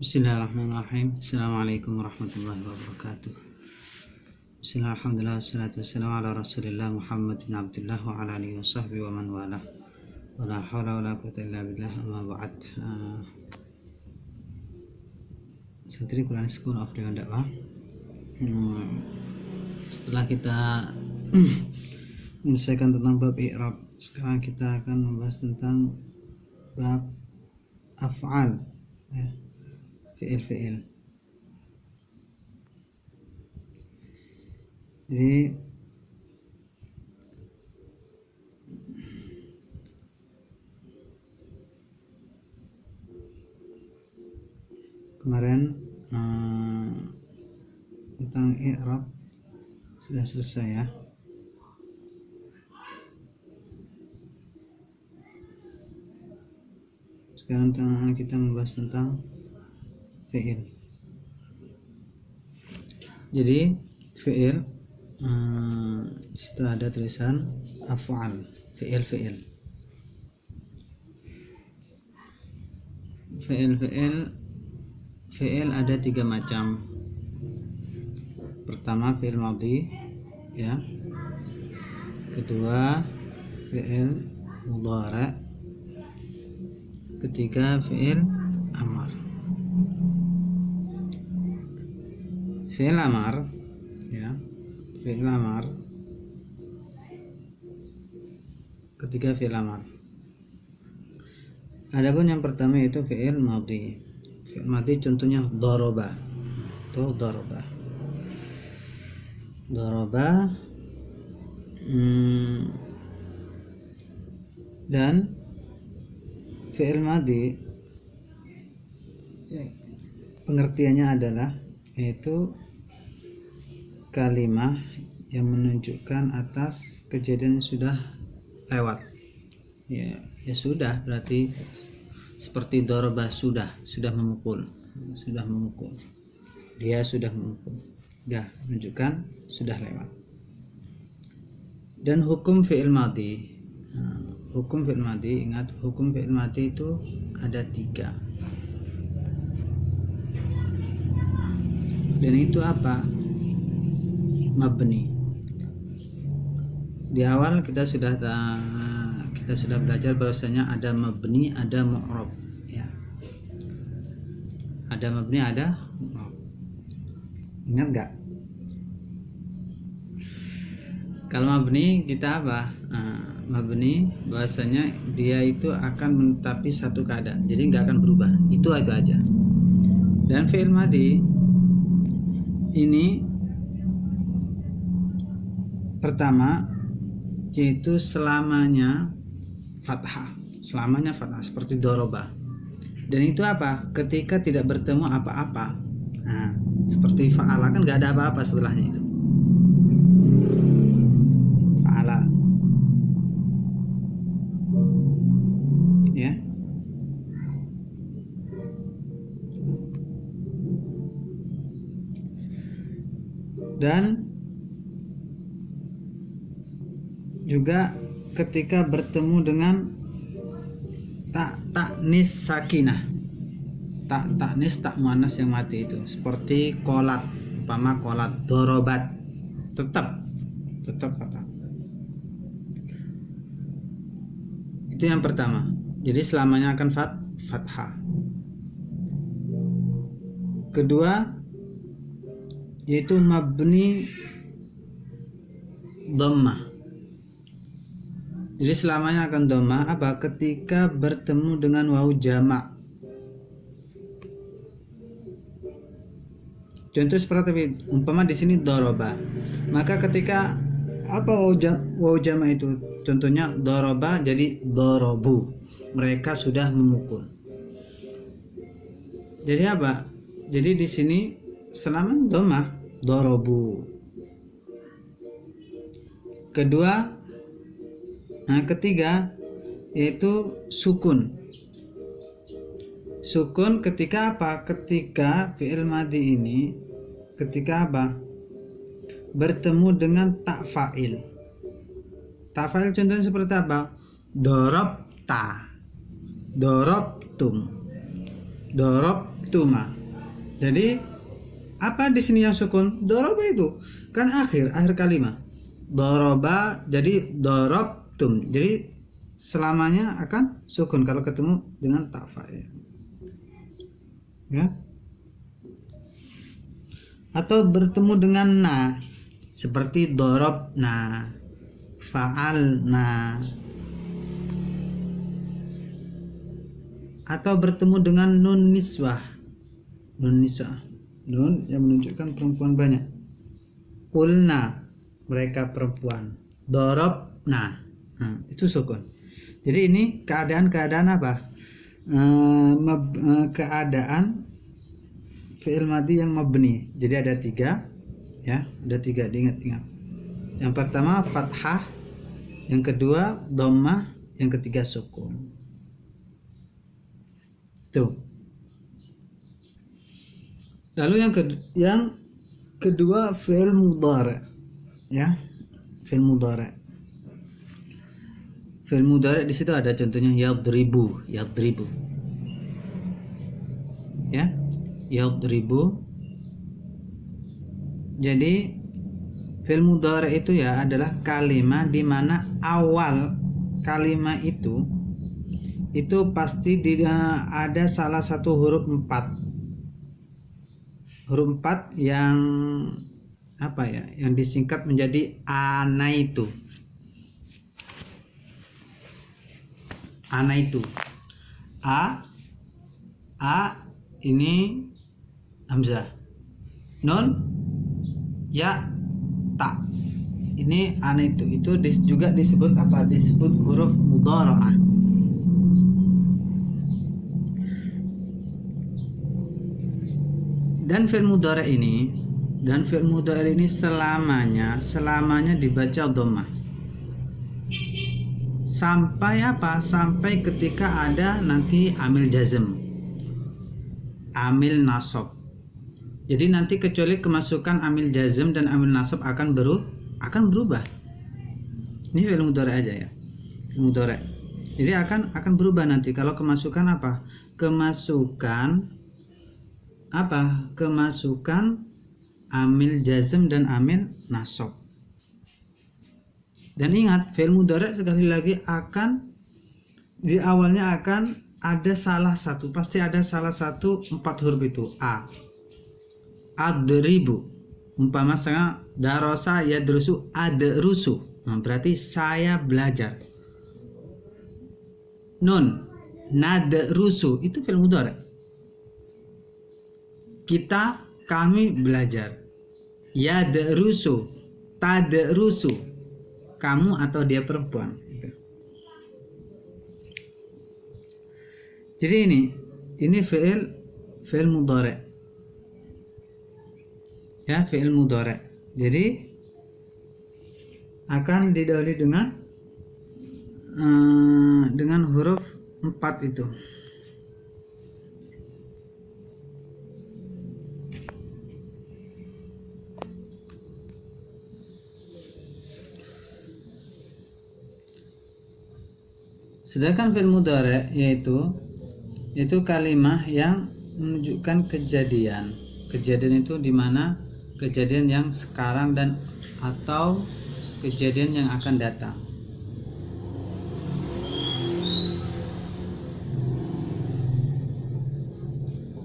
Bismillahirrahmanirrahim. Assalamualaikum warahmatullahi wabarakatuh. Bismillah, alhamdulillah, wassalatu wassalamu ala rasulillah Muhammad bin Abdullah wa ala alihi wa sahbihi wa man wala. Wa la hawla wa la quwwata illa billah, amma ba'd. Santri Quran School of Dewan Dakwah. Setelah kita menyelesaikan tentang bab i'rab, sekarang kita akan membahas tentang bab af'al, ya. Fi'il. Jadi kemarin tentang i'rab sudah selesai, ya. Sekarang kita membahas tentang fi'il. Jadi fi'il situ ada tulisan af'al, fi'il. Fi'il ada 3 macam. Pertama fi'il madhi, ya. Kedua fi'il mudhari'. Ketiga fi'il amar. Fi'il amar, ya. Fi'il amar. Ketiga fi'il amar. Adapun yang pertama itu fi'il madhi. Fi'il madhi contohnya daraba. Tuh daraba. Dan fi'il madhi pengertiannya adalah yaitu kalimah yang menunjukkan atas kejadian yang sudah lewat. Ya sudah, berarti seperti daraba, sudah memukul. Dia sudah memukul. Dah menunjukkan sudah lewat. Dan hukum fi'il madhi. Hukum fi'il madhi, ingat hukum fi'il madhi itu ada 3. Dan itu apa? Mabni. Di awal kita sudah belajar bahwasanya ada mabni, ada mu'rab, ya. Ada mabni, ada mu'rab. Ingat enggak? Kalau mabni kita apa? Mabni bahwasanya dia itu akan menetapi satu keadaan, jadi enggak akan berubah. Itu aja. Dan fi'il madhi ini pertama yaitu selamanya fathah, seperti doroba. Dan itu apa? Ketika tidak bertemu apa-apa. Nah, seperti fa'ala, kan nggak ada apa-apa setelahnya itu. Fa'ala, ya. Dan juga ketika bertemu dengan taknis sakinah, taknis tak muannas yang mati itu, seperti kolat, umpama kolat, dorobat, tetap kata. Itu yang pertama. Jadi selamanya akan fathah. Kedua yaitu mabni dhammah. Jadi selamanya akan dhammah apa? Ketika bertemu dengan wawu jamak. Contoh seperti umpama di sini doroba. Maka ketika apa wawu jamak itu? Contohnya doroba jadi dorobu. Mereka sudah memukul. Jadi apa? Jadi di sini selamanya dhammah, dorobu. Ketiga yaitu sukun. Sukun ketika apa? Ketika fi'il madhi ini ketika apa? Bertemu dengan tak fa'il. Tak fa'il contohnya seperti apa? Dorobta, dorobtum, dorob dorobaituma. Jadi apa di sini yang sukun? Doroba itu kan akhir kalimat. Doroba jadi dorobtum. Jadi selamanya akan sukun kalau ketemu dengan ta fa'il. Ya. Atau bertemu dengan na seperti dorobna, fa'alna. Atau bertemu dengan nun niswah. Nun yang menunjukkan perempuan banyak. Kulna, mereka perempuan. Dorobna, itu sukun. Jadi ini keadaan apa? Keadaan fi'il madhi yang mabni. Jadi ada 3, ya, ada 3, diingat-ingat. Yang pertama fathah, yang kedua dhammah, yang ketiga sukun. Tuh. Lalu yang kedua fi'il mudhari', ya, fi'il mudhari'. Fi'il mudhari' di situ ada contohnya yadribu. Ya, yadribu. Jadi fi'il mudhari' itu ya adalah kalimat di mana awal kalimat itu pasti ada salah satu huruf 4 yang apa ya, yang disingkat menjadi anaitu. A ini hamzah, nun, ya, ta. Ini anaitu. Itu juga disebut apa? Disebut huruf mudhara'ah. Dan fi'il mudhari' ini selamanya dibaca dhammah. Sampai apa? Sampai ketika ada nanti amil jazm, amil nasab. Jadi nanti kecuali kemasukan amil jazm dan amil nasab akan berubah. Ini fi'il mudhari' aja ya. Fi'il mudhari'. Jadi akan berubah nanti kalau kemasukan apa? Kemasukan amil jazm dan amil nasab. Dan ingat, fi'il mudhari' sekali lagi di awalnya akan ada pasti ada salah satu 4 huruf itu. Adribu, umpama misalnya darosa yadrusu adrusu, berarti saya belajar. Nun, nadrusu, itu fi'il mudhari'. Kami belajar. Yadrusu, tadrusu, kamu atau dia perempuan. Jadi ini fi'il mudhari'. Ya, fi'il mudhari'. Jadi akan didahului dengan huruf 4 itu. Sedangkan fi'il mudhari' yaitu kalimat yang menunjukkan kejadian. Kejadian itu di mana kejadian yang sekarang dan atau kejadian yang akan datang.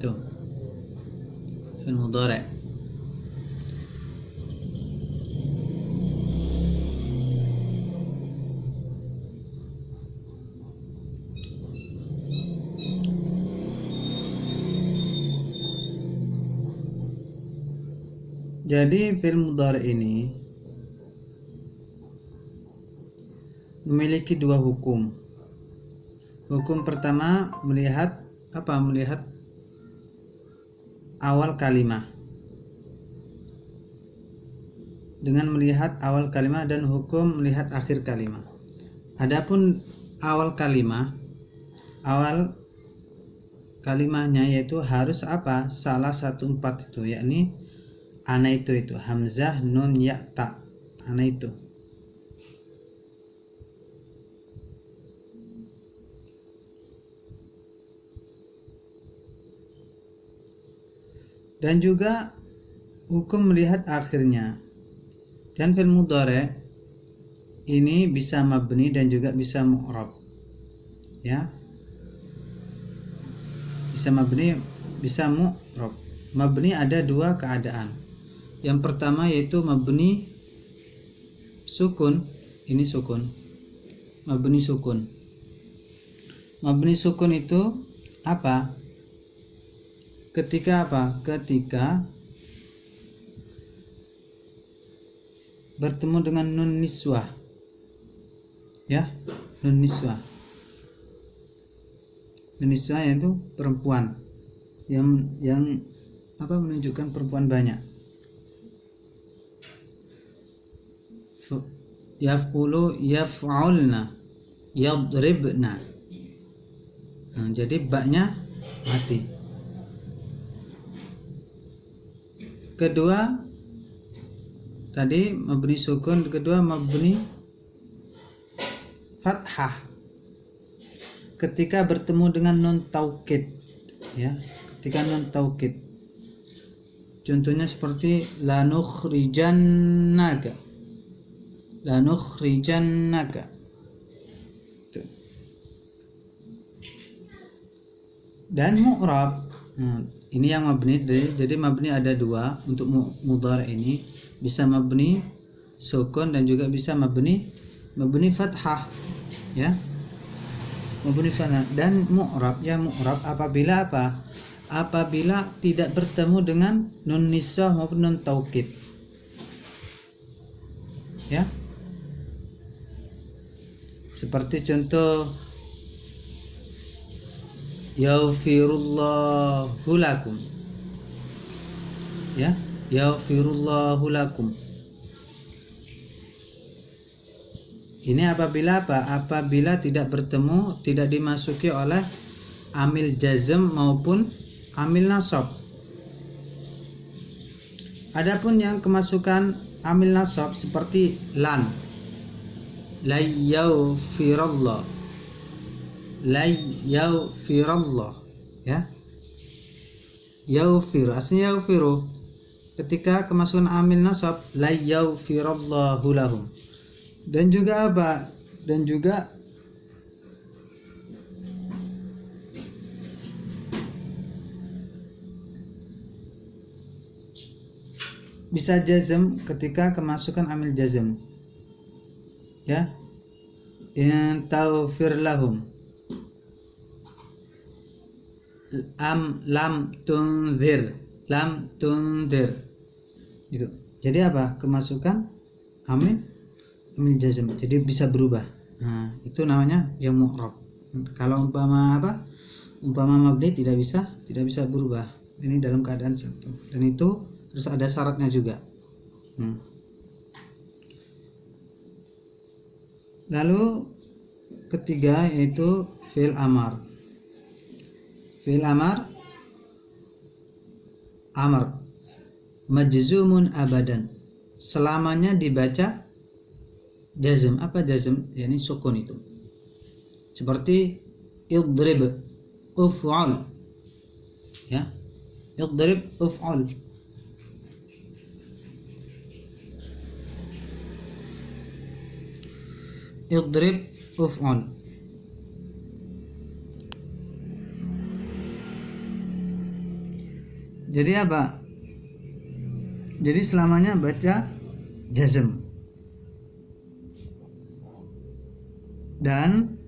Tuh. Fi'il mudhari'. Jadi fi'il mudhari' ini memiliki 2 hukum. Hukum pertama melihat awal kalimat. Dengan melihat awal kalimat dan hukum melihat akhir kalimat. Adapun awal kalimatnya yaitu harus apa? Salah satu 4 itu, yakni anaitu itu hamzah, nun, ya, ta. Anaitu. dan juga hukum melihat akhirnya. Dan fil mudhari ini bisa mabni dan juga bisa mu'rab, ya, bisa mabni bisa mu'rab. Mabni ada dua keadaan. Yang pertama yaitu mabni sukun, ini sukun, mabni sukun. Mabni sukun itu apa? Ketika apa? Ketika bertemu dengan nun niswah, ya, nun niswah. Nun niswah yaitu perempuan yang apa, menunjukkan perempuan banyak. Yaf'ulu, yaf'ulna, yadribna. Nah, jadi baknya mati. Kedua tadi mabni sukun, kedua mabni fathah ketika bertemu dengan nun taukid, ya, ketika nun taukid. Contohnya seperti lanukhrijannaka, lanukhrijannaka. Dan mu'rab, ini yang mabni. Jadi mabni ada dua untuk mudhari ini, bisa mabni sukun dan juga bisa mabni fathah, ya, mabni fathah. Dan mu'rab, ya, mu'rab apabila apa? Apabila tidak bertemu dengan nun niswah maupun nun taukid, ya, seperti contoh yaghfirullahu lakum, ya, yaghfirullahu lakum. Ini apabila apa? Apabila tidak bertemu, tidak dimasuki oleh amil jazm maupun amil nasab. Adapun yang kemasukan amil nasab seperti lan, la yaghfirullah, la yaghfirullah, ya, yaghfir, aslinya yaghfiru. Ketika kemasukan amil nasab, la yaghfirullahu lahum. Dan juga apa? Dan juga bisa jazm ketika kemasukan amil jazm, ya, in taghfir lahum, lam tunzir, lam tunzir, gitu. Jadi apa? Kemasukan amil jazm, jadi bisa berubah. Nah, itu namanya yang mu'rab. Kalau umpama apa? Umpama mabni tidak bisa berubah. Ini dalam keadaan satu. Dan itu terus ada syaratnya juga. Lalu ketiga yaitu fi'il amar. Fi'il amar, amar majzumun abadan, selamanya dibaca jazm. Apa jazm? Yani sukun itu. Seperti idrib, uf'al, ya, idrib, uf'al. Idrib, uf'al. Jadi apa? Jadi selamanya baca jazm. Dan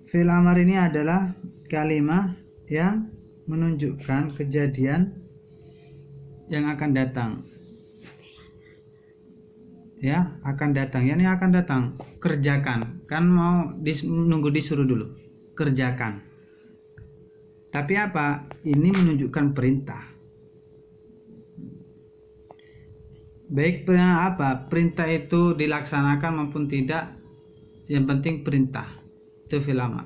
fi'il amar ini adalah kalimat yang menunjukkan kejadian yang akan datang, ya, akan datang, ya, ini akan datang. Kerjakan, kan mau nunggu disuruh dulu, kerjakan. Tapi apa? Ini menunjukkan perintah. Baik apa? Perintah itu dilaksanakan maupun tidak, yang penting perintah. Itu fi'il amar.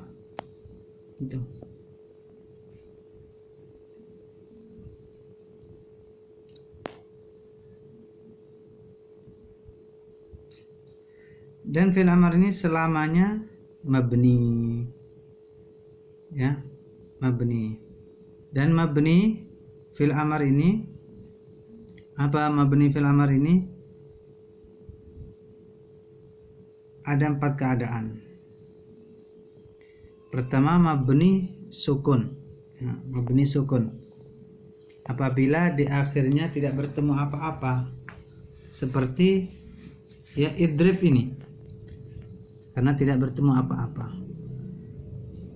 Itu. Dan fi'il amar ini selamanya mabni. ya, mabni. Dan mabni fil amar ini, apa mabni fil amar ini? Ada 4 keadaan. Pertama, mabni sukun. Ya, mabni sukun. Apabila di akhirnya tidak bertemu apa-apa, seperti ya idrib ini, karena tidak bertemu apa-apa.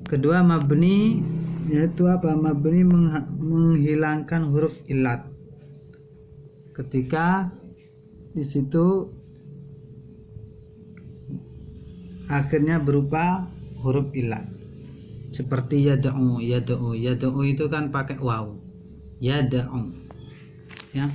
Kedua, mabni yaitu apa? Mabni menghilangkan huruf illat. Ketika di situ akhirnya berupa huruf illat. Seperti yad'u itu kan pakai waw. Yad'u. Ya.